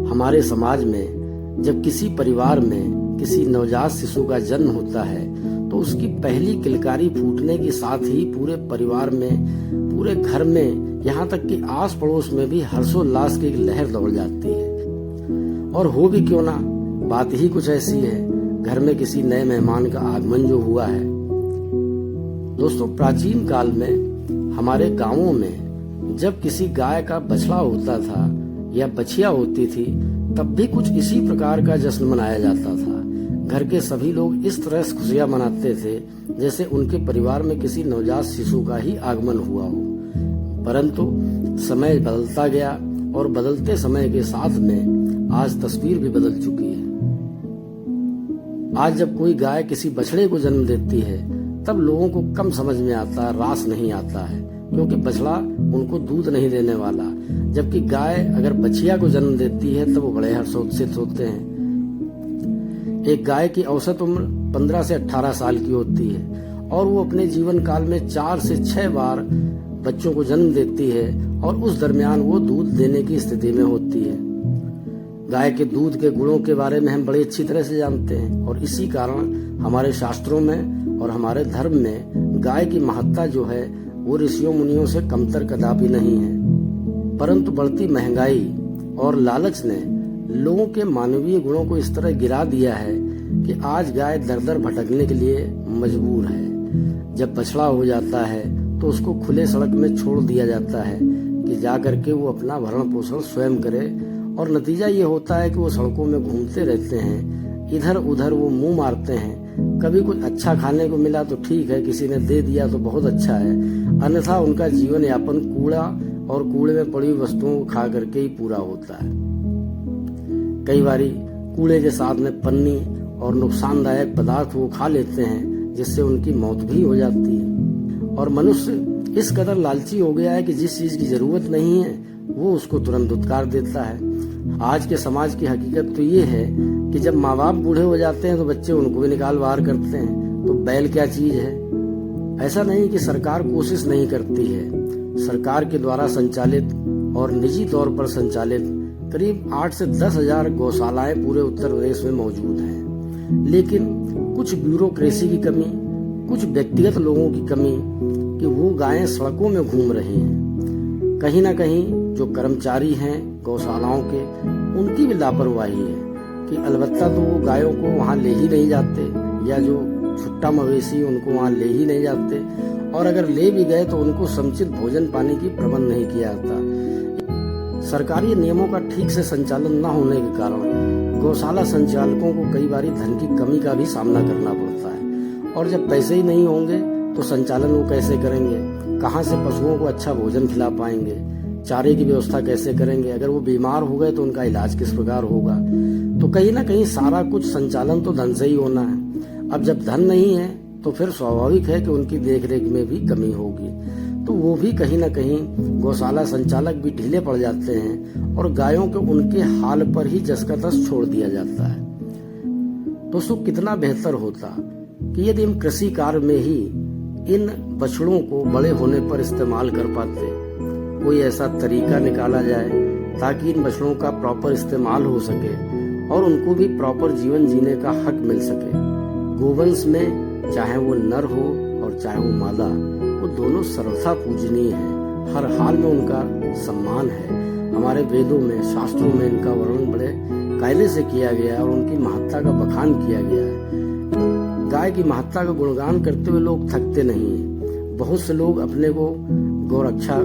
हमारे समाज में जब किसी परिवार में किसी नवजात शिशु का जन्म होता है तो उसकी पहली किलकारी फूटने के साथ ही पूरे परिवार में, पूरे घर में, यहाँ तक कि आस पड़ोस में भी हर्षोल्लास की एक लहर दौड़ जाती है। और हो भी क्यों ना, बात ही कुछ ऐसी है, घर में किसी नए मेहमान का आगमन जो हुआ है। दोस्तों, प्राचीन काल में हमारे गांवों में जब किसी गाय का बछड़ा होता था या बछिया होती थी, तब भी कुछ इसी प्रकार का जश्न मनाया जाता था। घर के सभी लोग इस तरह से खुशियां मनाते थे जैसे उनके परिवार में किसी नवजात शिशु का ही आगमन हुआ हो। परंतु समय बदलता गया और बदलते समय के साथ में आज तस्वीर भी बदल चुकी है। आज जब कोई गाय किसी बछड़े को जन्म देती है तब लोगों को कम समझ में आता है, रास नहीं आता है, क्योंकि बछड़ा उनको दूध नहीं देने वाला। जबकि गाय अगर बछिया को जन्म देती है तब वो बड़े हर्षोत्सित होते हैं। एक गाय की औसत उम्र 15 से 18 साल की होती है और वो अपने जीवन काल में 4 से 6 बार बच्चों को जन्म देती है और उस दरमियान वो दूध देने की स्थिति में होती है। गाय के दूध के गुणों के बारे में हम बड़ी अच्छी तरह से जानते हैं और इसी कारण हमारे शास्त्रों में और हमारे धर्म में गाय की महत्ता जो है वो ऋषियों मुनियों से कमतर कदापि नहीं है। परंतु बढ़ती महंगाई और लालच ने लोगों के मानवीय गुणों को इस तरह गिरा दिया है कि आज गाय दर दर भटकने के लिए मजबूर है। जब बछड़ा हो जाता है तो उसको खुले सड़क में छोड़ दिया जाता है कि जा करके वो अपना भरण पोषण स्वयं करे, और नतीजा ये होता है कि वो सड़कों में घूमते रहते हैं, इधर उधर वो मुंह मारते हैं। कभी कुछ अच्छा खाने को मिला तो ठीक है, किसी ने दे दिया तो बहुत अच्छा है, अन्यथा उनका जीवन यापन कूड़ा और कूड़े में पड़ी वस्तुओं को खा करके ही पूरा होता है। कई बारी कूड़े के साथ में पन्नी और नुकसानदायक पदार्थ वो खा लेते हैं जिससे उनकी मौत भी हो जाती है। और मनुष्य इस कदर लालची हो गया है कि जिस चीज की जरूरत नहीं है वो उसको तुरंत दुत्कार देता है। आज के समाज की हकीकत तो ये है कि जब माँ बाप बूढ़े हो जाते हैं तो बच्चे उनको भी निकाल बाहर करते हैं। तो बैल क्या चीज है? ऐसा नहीं कि सरकार कोशिश नहीं करती है। सरकार के द्वारा संचालित और निजी तौर पर संचालित करीब 8 से 10 हजार गौशालाएं पूरे उत्तर प्रदेश में मौजूद हैं। लेकिन कुछ ब्यूरोक्रेसी की कमी, कुछ व्यक्तिगत लोगों की कमी कि वो गायें सड़कों में घूम रही हैं। कहीं ना कहीं जो कर्मचारी हैं गौशालाओं के, उनकी भी लापरवाही है कि अलबत्ता तो वो गायों को वहाँ ले ही नहीं जाते, या जो छुट्टा मवेशी उनको वहाँ ले ही नहीं जाते, और अगर ले भी गए तो उनको समुचित भोजन पानी की प्रबंध नहीं किया जाता। सरकारी नियमों का ठीक से संचालन न होने के कारण गौशाला संचालकों को कई बार धन की कमी का भी सामना करना पड़ता है। और जब पैसे ही नहीं होंगे तो संचालन वो कैसे करेंगे? कहाँ से पशुओं को अच्छा भोजन खिला पाएंगे? चारे की व्यवस्था कैसे करेंगे? अगर वो बीमार हो गए तो उनका इलाज किस प्रकार होगा? तो कहीं ना कहीं सारा कुछ संचालन तो धन से ही होना है। अब जब धन नहीं है तो फिर स्वाभाविक है कि उनकी देखरेख में भी कमी होगी। तो वो भी कहीं ना कहीं गौशाला संचालक भी ढीले पड़ जाते हैं और गायों को उनके हाल पर ही जस का तस छोड़ दिया जाता है। दोस्तों, कितना बेहतर होता कि यदि हम कृषि कार्य में ही इन बछड़ों को बड़े होने पर इस्तेमाल कर पाते। कोई ऐसा तरीका निकाला जाए ताकि इन बछड़ों का प्रॉपर इस्तेमाल हो सके और उनको भी प्रॉपर जीवन जीने का हक मिल सके। गोवंश में चाहे वो नर हो और चाहे वो मादा, वो दोनों सर्वथा पूजनीय है। हर हाल में उनका सम्मान है। हमारे वेदों में, शास्त्रों में इनका वर्णन बड़े कायदे से किया गया है और उनकी महत्ता का बखान किया गया है। गाय की महत्ता का गुणगान करते हुए लोग थकते नहीं हैं। बहुत से लोग अपने को गौरक्षा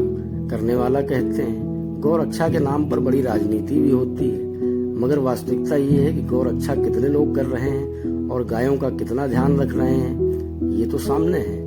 करने वाला कहते हैं। गौरक्षा के नाम पर बड़ी राजनीति भी होती है, मगर वास्तविकता ये है कि गौरक्षा कितने लोग कर रहे हैं और गायों का कितना ध्यान रख रहे हैं, ये तो सामने है।